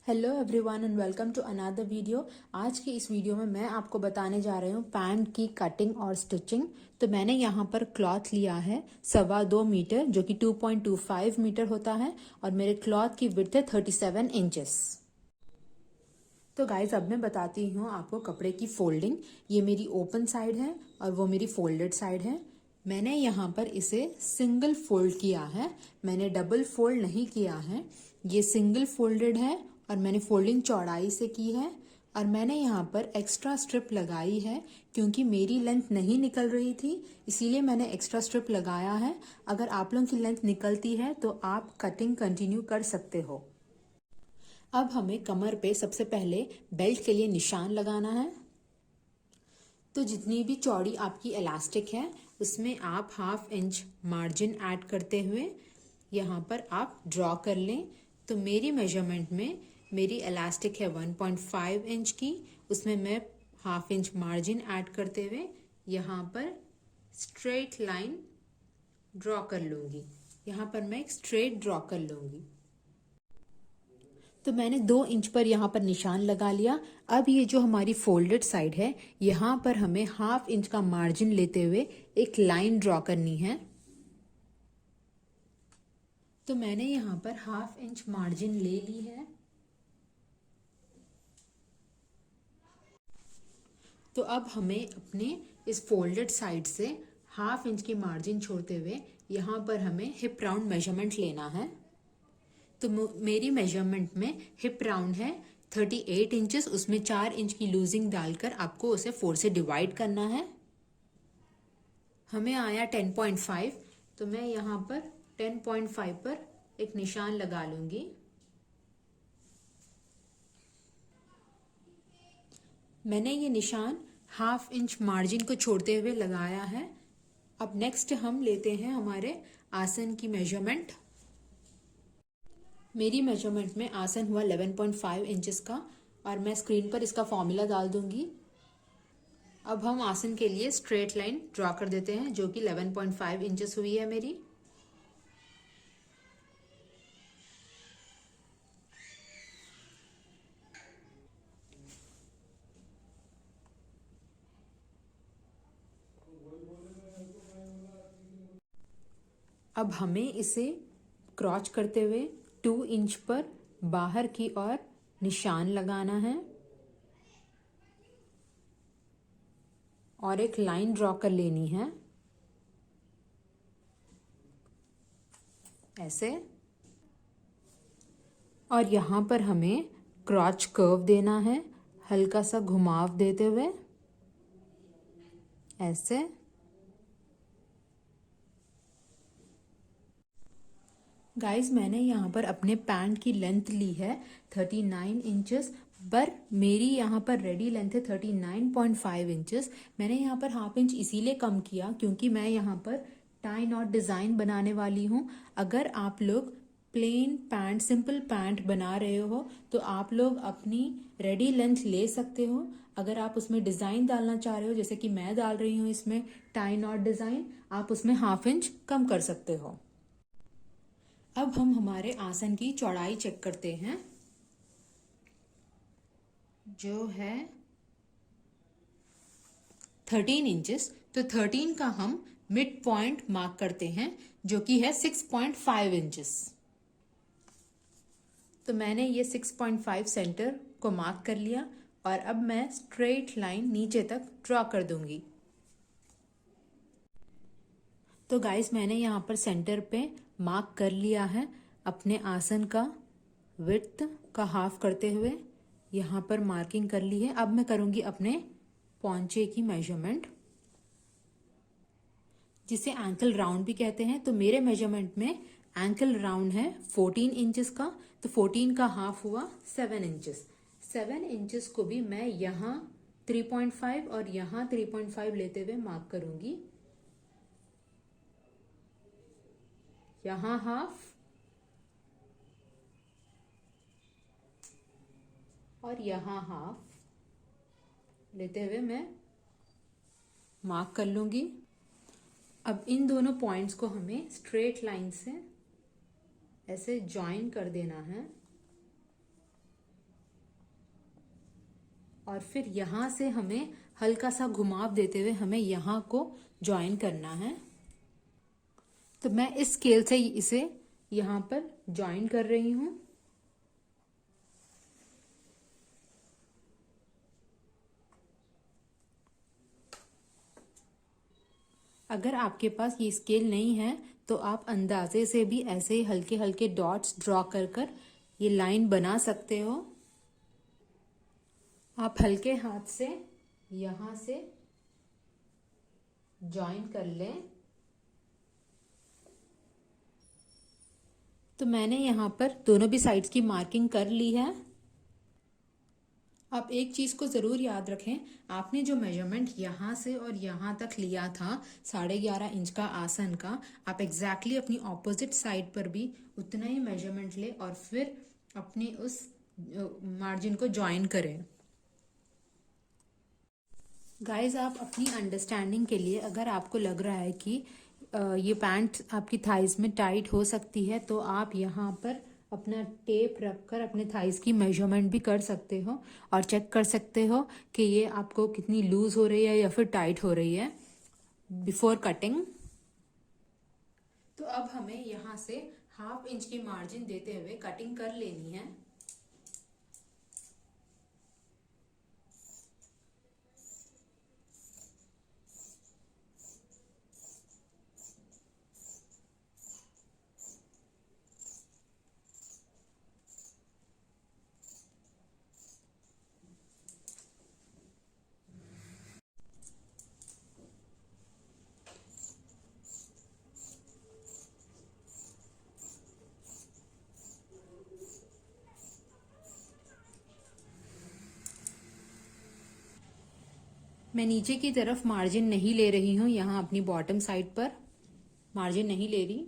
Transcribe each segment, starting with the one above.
Hello everyone and welcome to another video. आज की इस वीडियो में मैं आपको बताने जा रही हूँ पैंट की कटिंग और स्टिचिंग। तो मैंने यहाँ पर क्लॉथ लिया है 2.25 मीटर जो कि 2.25 मीटर होता है और मेरे क्लॉथ की विड्थ है 37 इंचेस। तो गाइज अब मैं बताती हूँ आपको कपड़े की फोल्डिंग। ये मेरी ओपन साइड है और वो मेरी फोल्डेड साइड है। मैंने यहाँ पर इसे सिंगल फोल्ड किया है, मैंने डबल फोल्ड नहीं किया है। ये सिंगल फोल्डेड है और मैंने फोल्डिंग चौड़ाई से की है। और मैंने यहाँ पर एक्स्ट्रा स्ट्रिप लगाई है क्योंकि मेरी लेंथ नहीं निकल रही थी, इसीलिए मैंने एक्स्ट्रा स्ट्रिप लगाया है। अगर आप लोगों की लेंथ निकलती है तो आप कटिंग कंटिन्यू कर सकते हो। अब हमें कमर पे सबसे पहले बेल्ट के लिए निशान लगाना है। तो जितनी भी चौड़ी आपकी इलास्टिक है उसमें आप 1/2 इंच मार्जिन ऐड करते हुए यहाँ पर आप ड्रॉ कर लें। तो मेरी मेजरमेंट में मेरी इलास्टिक है 1.5 इंच की, उसमें मैं 1/2 इंच मार्जिन ऐड करते हुए यहाँ पर स्ट्रेट लाइन ड्रॉ कर लूँगी। यहाँ पर मैं एक स्ट्रेट ड्रॉ कर लूँगी। तो मैंने 2 इंच पर यहाँ पर निशान लगा लिया। अब ये जो हमारी फोल्डेड साइड है यहाँ पर हमें 1/2 इंच का मार्जिन लेते हुए एक लाइन ड्रॉ करनी है। तो मैंने यहाँ पर 1/2 इंच मार्जिन ले ली है। तो अब हमें अपने इस फोल्डेड साइड से 1/2 इंच की मार्जिन छोड़ते हुए यहाँ पर हमें हिप राउंड मेजरमेंट लेना है। तो मेरी मेजरमेंट में हिप राउंड है 38 इंचेस, उसमें 4 इंच की लूजिंग डालकर आपको उसे 4 से डिवाइड करना है। हमें आया 10.5, तो मैं यहाँ पर 10.5 पर एक निशान लगा लूंगी। मैंने ये निशान 1/2 इंच मार्जिन को छोड़ते हुए लगाया है। अब नेक्स्ट हम लेते हैं हमारे आसन की मेजरमेंट। मेरी मेजरमेंट में आसन हुआ 11.5 इंचेस का और मैं स्क्रीन पर इसका फॉर्मूला डाल दूंगी। अब हम आसन के लिए स्ट्रेट लाइन ड्रॉ कर देते हैं जो कि 11.5 इंचेस हुई है मेरी। अब हमें इसे क्रॉच करते हुए 2 इंच पर बाहर की ओर निशान लगाना है और एक लाइन ड्रॉ कर लेनी है ऐसे। और यहाँ पर हमें क्रॉच कर्व देना है हल्का सा घुमाव देते हुए ऐसे। गाइज मैंने यहाँ पर अपने पैंट की लेंथ ली है 39 इंचेस, पर मेरी यहाँ पर रेडी लेंथ है 39.5 इंचेस। मैंने यहाँ पर 1/2 इंच इसीलिए कम किया क्योंकि मैं यहाँ पर टाई नॉट डिज़ाइन बनाने वाली हूँ। अगर आप लोग प्लेन पैंट सिंपल पैंट बना रहे हो तो आप लोग अपनी रेडी लेंथ ले सकते हो। अगर आप उसमें डिज़ाइन डालना चाह रहे हो जैसे कि मैं डाल रही हूँ इसमें टाई नॉट डिज़ाइन, आप उसमें 1/2 इंच कम कर सकते हो। अब हम हमारे आसन की चौड़ाई चेक करते हैं जो है 13 इंचेस। तो 13 का हम मिड पॉइंट मार्क करते हैं जो कि है 6.5 इंचेस। तो मैंने ये 6.5 सेंटर को मार्क कर लिया और अब मैं स्ट्रेट लाइन नीचे तक ड्रॉ कर दूंगी। तो गाइस मैंने यहाँ पर सेंटर पे मार्क कर लिया है अपने आसन का विड्थ का हाफ करते हुए यहाँ पर मार्किंग कर ली है। अब मैं करूँगी अपने पौंचे की मेजरमेंट जिसे एंकल राउंड भी कहते हैं। तो मेरे मेजरमेंट में एंकल राउंड है 14 इंचेस का, तो 14 का हाफ हुआ 7 इंचेस। 7 इंचेस को भी मैं यहाँ 3.5 और यहाँ 3.5 लेते हुए मार्क करूँगी। यहाँ हाफ और यहाँ हाफ लेते हुए मैं मार्क कर लूंगी। अब इन दोनों पॉइंट्स को हमें स्ट्रेट लाइन से ऐसे ज्वाइन कर देना है। और फिर यहाँ से हमें हल्का सा घुमाव देते हुए हमें यहाँ को ज्वाइन करना है। तो मैं इस स्केल से इसे यहाँ पर ज्वाइन कर रही हूँ। अगर आपके पास ये स्केल नहीं है तो आप अंदाजे से भी ऐसे ही हल्के हल्के डॉट्स ड्रॉ कर कर ये लाइन बना सकते हो। आप हल्के हाथ से यहाँ से ज्वाइन कर लें। तो मैंने यहाँ पर दोनों भी साइड्स की मार्किंग कर ली है। आप एक चीज को जरूर याद रखें, आपने जो मेजरमेंट यहाँ से और यहाँ तक लिया था 11.5 इंच का आसन का, आप एग्जैक्टली अपनी ऑपोजिट साइड पर भी उतना ही मेजरमेंट ले और फिर अपनी उस मार्जिन को ज्वाइन करें। गाइज, आप अपनी अंडरस्टैंडिंग के लिए अगर आपको लग रहा है कि ये पैंट आपकी थाइज में टाइट हो सकती है तो आप यहाँ पर अपना टेप रखकर अपने थाइज की मेजरमेंट भी कर सकते हो और चेक कर सकते हो कि ये आपको कितनी लूज हो रही है या फिर टाइट हो रही है बिफोर कटिंग। तो अब हमें यहाँ से 1/2 इंच की मार्जिन देते हुए कटिंग कर लेनी है। मैं नीचे की तरफ मार्जिन नहीं ले रही हूँ, यहाँ अपनी बॉटम साइड पर मार्जिन नहीं ले रही।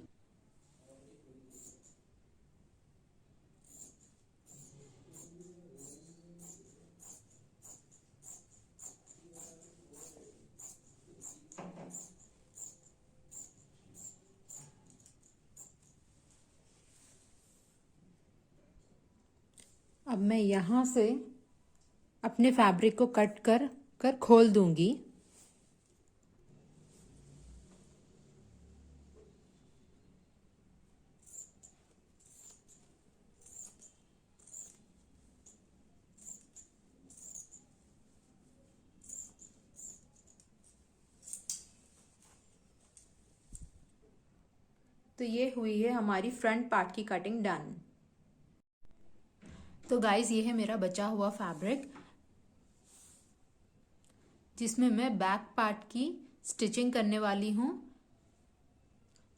अब मैं यहाँ से अपने फैब्रिक को कट कर खोल दूंगी। तो ये हुई है हमारी फ्रंट पार्ट की कटिंग डन। तो गाइज, ये है मेरा बचा हुआ फैब्रिक जिसमें मैं बैक पार्ट की स्टिचिंग करने वाली हूँ।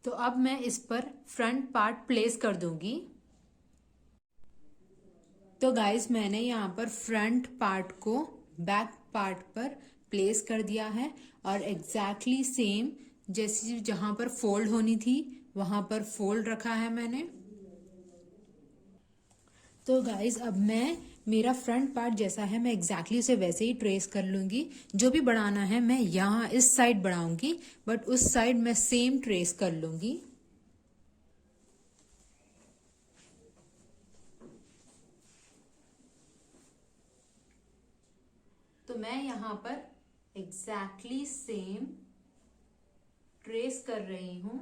तो अब मैं इस पर फ्रंट पार्ट प्लेस कर दूंगी। तो गाइज, मैंने यहाँ पर फ्रंट पार्ट को बैक पार्ट पर प्लेस कर दिया है और एग्जैक्टली सेम जैसे जहां पर फोल्ड होनी थी वहां पर फोल्ड रखा है मैंने। तो गाइज, अब मैं मेरा फ्रंट पार्ट जैसा है मैं एग्जैक्टली उसे वैसे ही ट्रेस कर लूंगी। जो भी बढ़ाना है मैं यहाँ इस साइड बढ़ाऊंगी बट उस साइड मैं सेम ट्रेस कर लूंगी। तो मैं यहाँ पर एग्जैक्टली सेम ट्रेस कर रही हूं।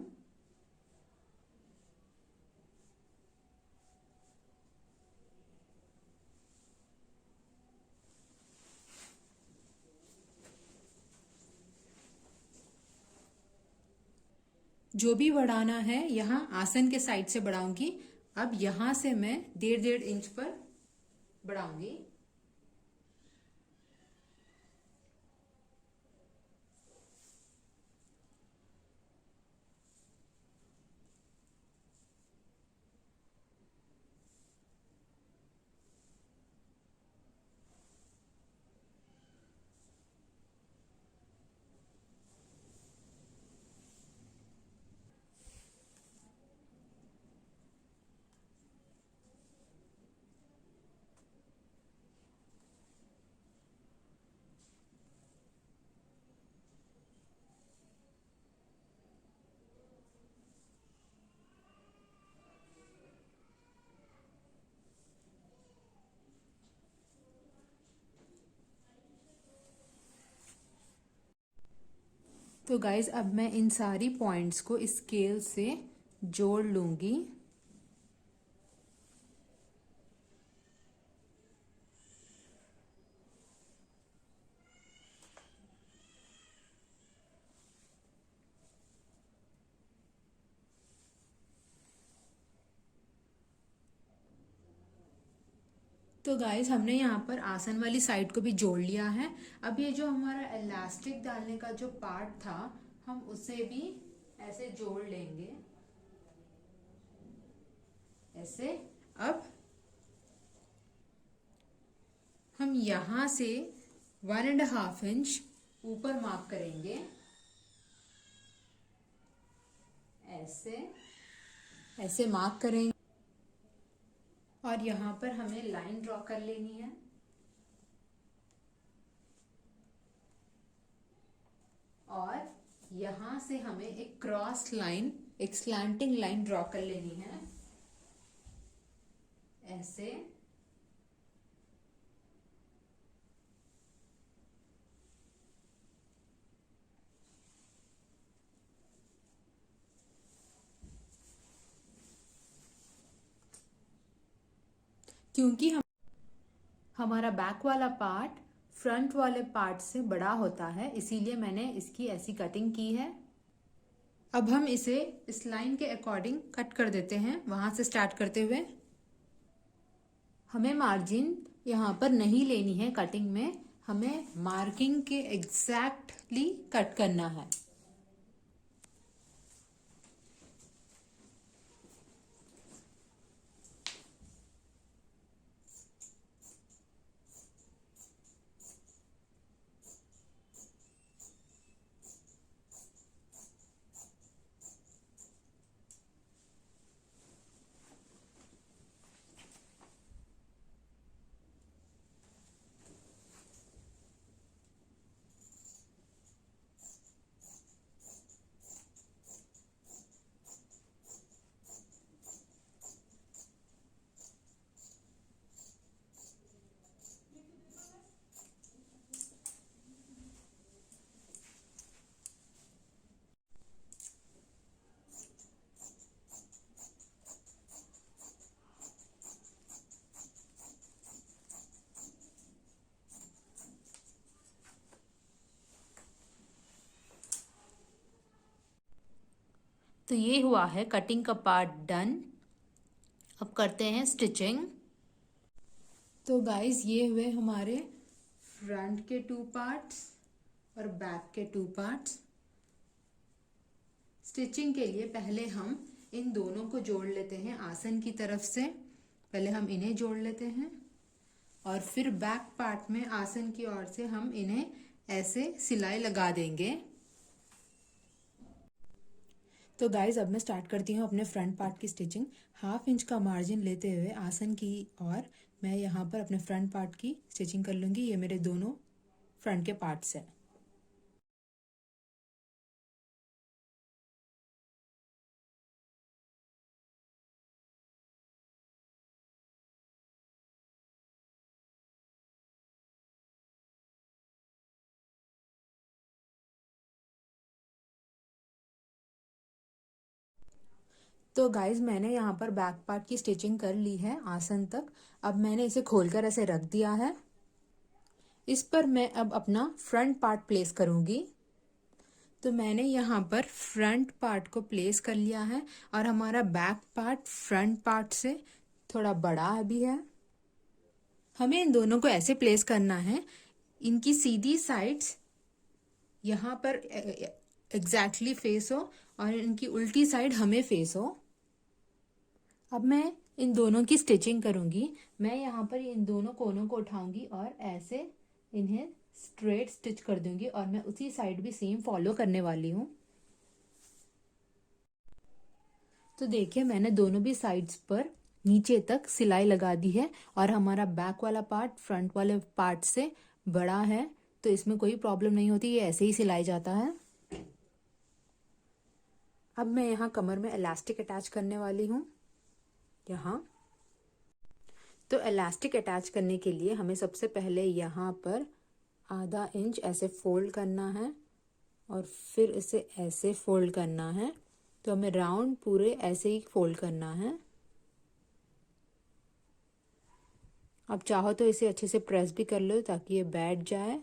जो भी बढ़ाना है यहाँ आसन के साइड से बढ़ाऊंगी। अब यहां से मैं 1.5 इंच पर बढ़ाऊंगी। तो गाइज अब मैं इन सारी पॉइंट्स को स्केल से जोड़ लूंगी। तो गाइज हमने यहाँ पर आसन वाली साइड को भी जोड़ लिया है। अब ये जो हमारा इलास्टिक डालने का जो पार्ट था, हम उसे भी ऐसे जोड़ लेंगे ऐसे। अब हम यहाँ से 1.5 इंच ऊपर मार्क करेंगे ऐसे ऐसे मार्क करेंगे और यहाँ पर हमें लाइन ड्रॉ कर लेनी है। और यहाँ से हमें एक क्रॉस लाइन, एक स्लैंटिंग लाइन ड्रॉ कर लेनी है ऐसे। क्योंकि हमारा बैक वाला पार्ट फ्रंट वाले पार्ट से बड़ा होता है, इसीलिए मैंने इसकी ऐसी कटिंग की है। अब हम इसे इस लाइन के अकॉर्डिंग कट कर देते हैं, वहां से स्टार्ट करते हुए। हमें मार्जिन यहाँ पर नहीं लेनी है कटिंग में, हमें मार्किंग के एग्जैक्टली कट करना है। तो ये हुआ है कटिंग का पार्ट डन। अब करते हैं स्टिचिंग। तो गाइस ये हुए हमारे फ्रंट के 2 पार्ट्स और बैक के 2 पार्ट्स। स्टिचिंग के लिए पहले हम इन दोनों को जोड़ लेते हैं आसन की तरफ से। पहले हम इन्हें जोड़ लेते हैं और फिर बैक पार्ट में आसन की ओर से हम इन्हें ऐसे सिलाई लगा देंगे। तो गाइज अब मैं स्टार्ट करती हूँ अपने फ्रंट पार्ट की स्टिचिंग। 1/2 इंच का मार्जिन लेते हुए आसन की ओर मैं यहाँ पर अपने फ्रंट पार्ट की स्टिचिंग कर लूँगी। ये मेरे दोनों फ्रंट के पार्ट्स हैं। तो गाइज मैंने यहाँ पर बैक पार्ट की स्टिचिंग कर ली है आसन तक। अब मैंने इसे खोलकर ऐसे रख दिया है। इस पर मैं अब अपना फ्रंट पार्ट प्लेस करूँगी। तो मैंने यहाँ पर फ्रंट पार्ट को प्लेस कर लिया है और हमारा बैक पार्ट फ्रंट पार्ट से थोड़ा बड़ा भी है। हमें इन दोनों को ऐसे प्लेस करना है, इनकी सीधी साइड्स यहाँ पर एग्जैक्टली फेस हो और इनकी उल्टी साइड हमें फेस हो। अब मैं इन दोनों की स्टिचिंग करूंगी। मैं यहाँ पर इन दोनों कोनों को उठाऊंगी और ऐसे इन्हें स्ट्रेट स्टिच कर दूंगी और मैं उसी साइड भी सेम फॉलो करने वाली हूँ। तो देखिए मैंने दोनों भी साइड्स पर नीचे तक सिलाई लगा दी है और हमारा बैक वाला पार्ट फ्रंट वाले पार्ट से बड़ा है, तो इसमें कोई प्रॉब्लम नहीं होती, ये ऐसे ही सिलाई जाता है। अब मैं यहाँ कमर में इलास्टिक अटैच करने वाली हूँ यहाँ। तो इलास्टिक अटैच करने के लिए हमें सबसे पहले यहाँ पर 1/2 इंच ऐसे फोल्ड करना है और फिर इसे ऐसे फोल्ड करना है। तो हमें राउंड पूरे ऐसे ही फोल्ड करना है। आप चाहो तो इसे अच्छे से प्रेस भी कर लो ताकि ये बैठ जाए।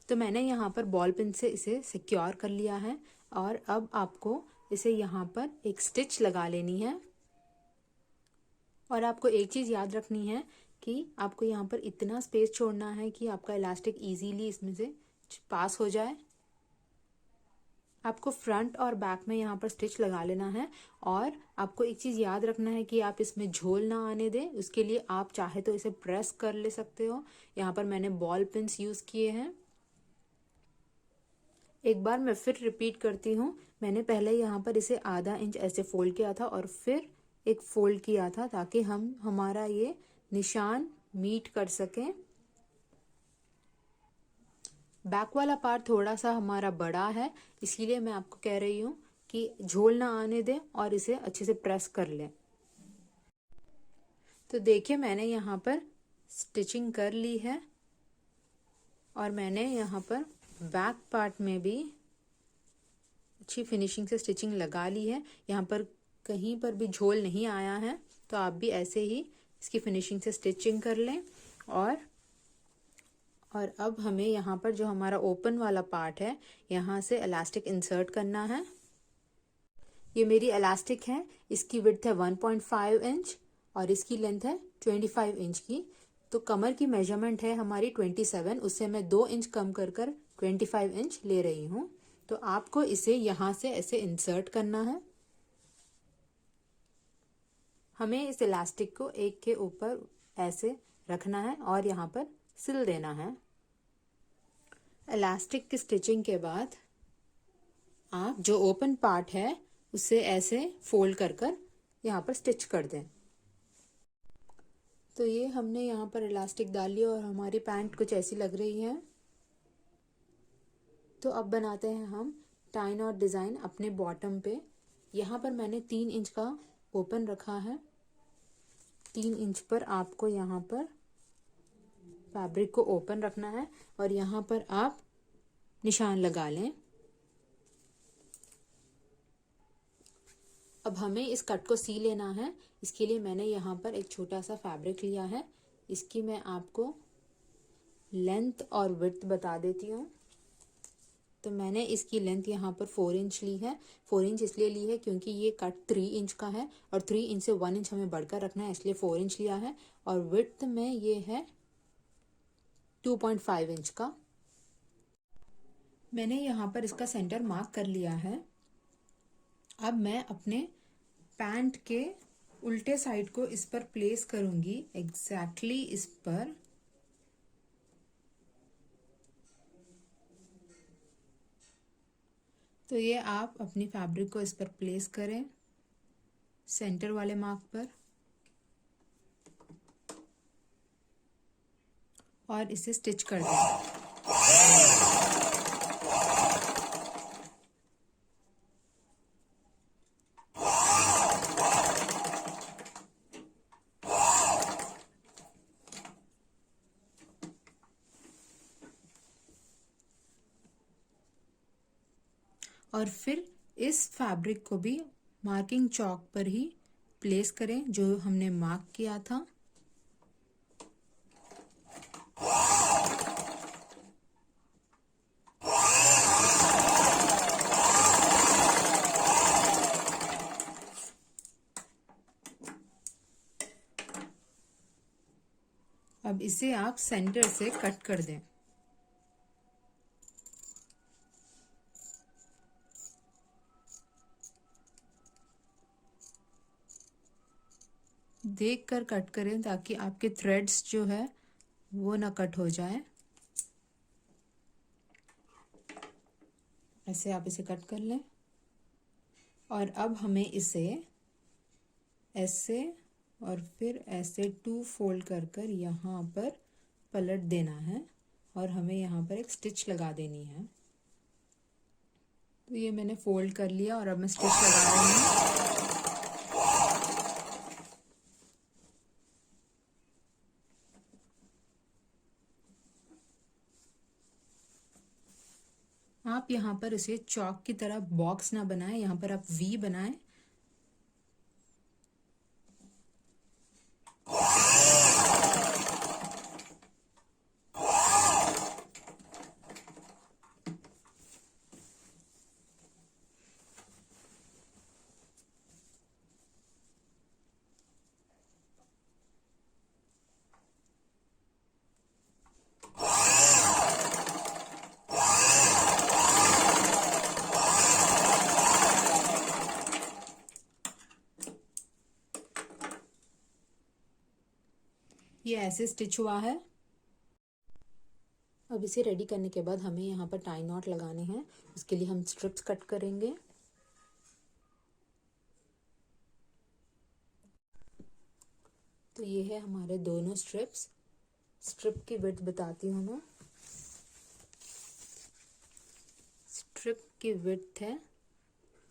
तो मैंने यहाँ पर बॉल पिन से इसे सिक्योर कर लिया है और अब आपको इसे यहाँ पर एक स्टिच लगा लेनी है। और आपको एक चीज़ याद रखनी है कि आपको यहाँ पर इतना स्पेस छोड़ना है कि आपका इलास्टिक इजीली इसमें से पास हो जाए। आपको फ्रंट और बैक में यहाँ पर स्टिच लगा लेना है। और आपको एक चीज़ याद रखना है कि आप इसमें झोल ना आने दें। उसके लिए आप चाहे तो इसे प्रेस कर ले सकते हो। यहाँ पर मैंने बॉल पिन्स यूज़ किए हैं। एक बार मैं फिर रिपीट करती हूँ। मैंने पहले यहाँ पर इसे आधा इंच ऐसे फोल्ड किया था और फिर एक फोल्ड किया था ताकि हम हमारा ये निशान मीट कर सकें। बैक वाला पार्ट थोड़ा सा हमारा बड़ा है, इसीलिए मैं आपको कह रही हूँ कि झोल ना आने दें और इसे अच्छे से प्रेस कर लें। तो देखिए मैंने यहाँ पर स्टिचिंग कर ली है और मैंने यहाँ पर बैक पार्ट में भी अच्छी फिनिशिंग से स्टिचिंग लगा ली है। यहाँ पर कहीं पर भी झोल नहीं आया है, तो आप भी ऐसे ही इसकी फिनिशिंग से स्टिचिंग कर लें। और अब हमें यहाँ पर जो हमारा ओपन वाला पार्ट है, यहाँ से इलास्टिक इंसर्ट करना है। ये मेरी इलास्टिक है, इसकी विड्थ है 1.5 इंच और इसकी लेंथ है 25 इंच की। तो कमर की मेजरमेंट है हमारी 27, उससे मैं 2 इंच कम कर 25 इंच ले रही हूँ। तो आपको इसे यहाँ से ऐसे इंसर्ट करना है। हमें इस इलास्टिक को एक के ऊपर ऐसे रखना है और यहाँ पर सिल देना है। इलास्टिक की स्टिचिंग के बाद आप जो ओपन पार्ट है उसे ऐसे फोल्ड कर यहाँ पर स्टिच कर दें। तो ये हमने यहाँ पर इलास्टिक डाल लिया और हमारी पैंट कुछ ऐसी लग रही है। तो अब बनाते हैं हम टाई नॉट डिज़ाइन अपने बॉटम पे। यहाँ पर मैंने 3 इंच का ओपन रखा है। 3 इंच पर आपको यहाँ पर फैब्रिक को ओपन रखना है और यहाँ पर आप निशान लगा लें। अब हमें इस कट को सी लेना है। इसके लिए मैंने यहाँ पर एक छोटा सा फैब्रिक लिया है। इसकी मैं आपको लेंथ और विड्थ बता देती हूँ। तो मैंने इसकी लेंथ यहाँ पर 4 इंच ली है। 4 इंच इसलिए ली है क्योंकि ये कट 3 इंच का है और 3 इंच से 1 इंच हमें बढ़कर रखना है, इसलिए 4 इंच लिया है। और विड्थ में ये है 2.5 इंच का। मैंने यहाँ पर इसका सेंटर मार्क कर लिया है। अब मैं अपने पैंट के उल्टे साइड को इस पर प्लेस करूंगी, एग्जैक्टली इस पर। तो ये आप अपनी फैब्रिक को इस पर प्लेस करें, सेंटर वाले मार्क पर, और इसे स्टिच कर दें। और फिर इस फैब्रिक को भी मार्किंग चौक पर ही प्लेस करें जो हमने मार्क किया था। अब इसे आप सेंटर से कट कर दें। देख कर कट करें ताकि आपके थ्रेड्स जो है वो ना कट हो जाए। ऐसे आप इसे कट कर लें और अब हमें इसे ऐसे और फिर ऐसे 2 फोल्ड कर यहाँ पर पलट देना है और हमें यहाँ पर एक स्टिच लगा देनी है। तो ये मैंने फोल्ड कर लिया और अब मैं स्टिच लगा रही हूँ। आप यहाँ पर इसे चौक की तरह बॉक्स ना बनाएं, यहाँ पर आप वी बनाएं। ये ऐसे स्टिच हुआ है। अब इसे रेडी करने के बाद हमें यहाँ पर टाई नॉट लगाने हैं। उसके लिए हम स्ट्रिप्स कट करेंगे। तो ये है हमारे दोनों स्ट्रिप्स। स्ट्रिप की विड्थ बताती हूँ मैं। स्ट्रिप की विड्थ है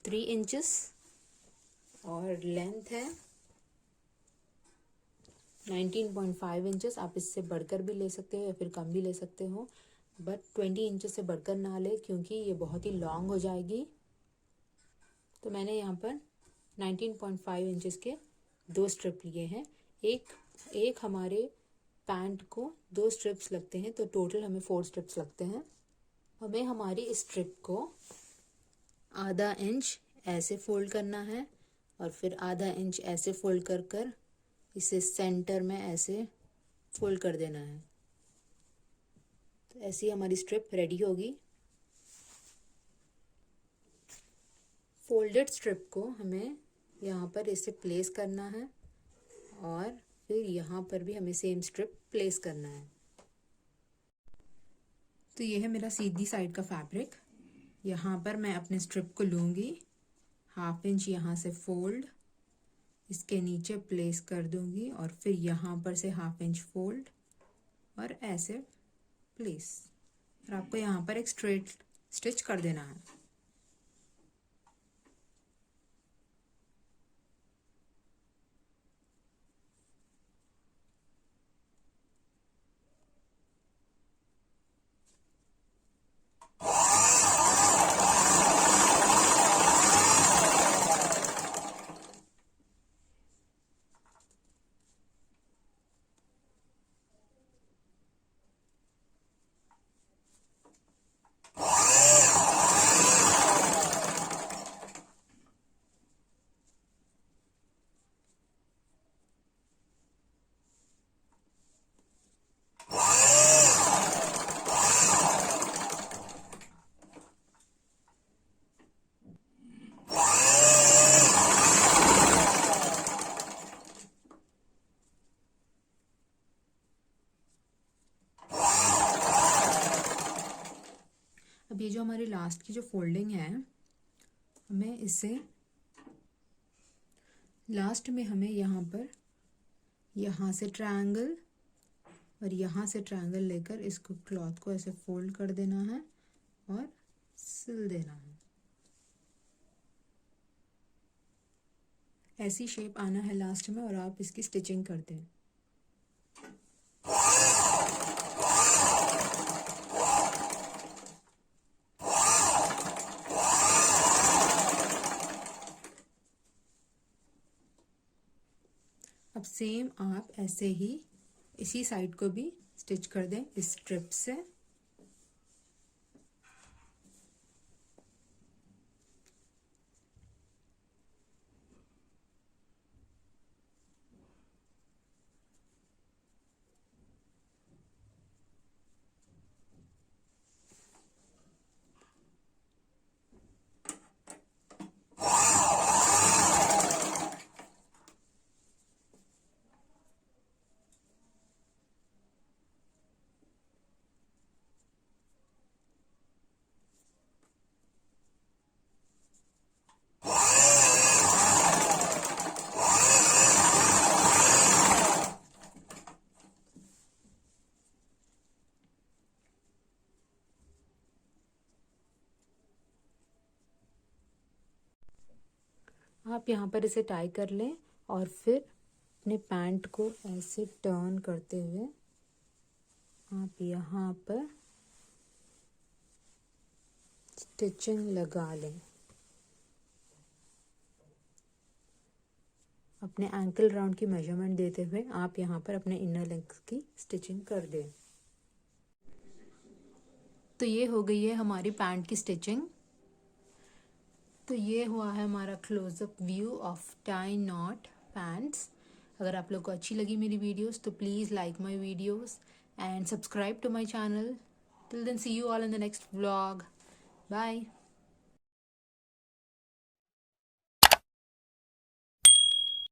3 इंचेस और लेंथ है 19.5 इंचेस। आप इससे बढ़कर भी ले सकते हो या फिर कम भी ले सकते हो, बट 20 इंचेस से बढ़कर ना ले क्योंकि ये बहुत ही लॉन्ग हो जाएगी। तो मैंने यहाँ पर 19.5 इंचेस के 2 स्ट्रिप लिए हैं। एक हमारे पैंट को 2 स्ट्रिप्स लगते हैं, तो टोटल हमें 4 स्ट्रिप्स लगते हैं। हमें हमारी इस स्ट्रिप को आधा इंच ऐसे फोल्ड करना है और फिर आधा इंच ऐसे फोल्ड कर कर इसे सेंटर में ऐसे फोल्ड कर देना है। तो ऐसी हमारी स्ट्रिप रेडी होगी। फोल्डेड स्ट्रिप को हमें यहाँ पर इसे प्लेस करना है और फिर यहाँ पर भी हमें सेम स्ट्रिप प्लेस करना है। तो ये है मेरा सीधी साइड का फैब्रिक। यहाँ पर मैं अपने स्ट्रिप को लूँगी, 1/2 इंच यहाँ से फोल्ड, इसके नीचे प्लेस कर दूँगी और फिर यहाँ पर से 1/2 इंच फोल्ड और ऐसे प्लेस। और आपको यहाँ पर एक स्ट्रेट स्टिच कर देना है। अब ये जो हमारी लास्ट की जो फोल्डिंग है, हमें इसे लास्ट में हमें यहाँ से ट्रायंगल और यहाँ से ट्रायंगल लेकर इसको क्लॉथ को ऐसे फोल्ड कर देना है और सिल देना है। ऐसी शेप आना है लास्ट में और आप इसकी स्टिचिंग कर दें। अब सेम आप ऐसे ही इसी साइड को भी स्टिच कर दें इस स्ट्रिप से। आप यहाँ पर इसे टाई कर लें और फिर अपने पैंट को ऐसे टर्न करते हुए आप यहाँ पर स्टिचिंग लगा लें। अपने एंकल राउंड की मेजरमेंट देते हुए आप यहाँ पर अपने इनर लेग्स की स्टिचिंग कर दें। तो ये हो गई है हमारी पैंट की स्टिचिंग। तो ये हुआ है हमारा close up view of tie knot pants. अगर आप लोग को अच्छी लगी मेरी वीडियोस तो please like my videos and subscribe to my channel. Till then see you all in the next vlog. Bye.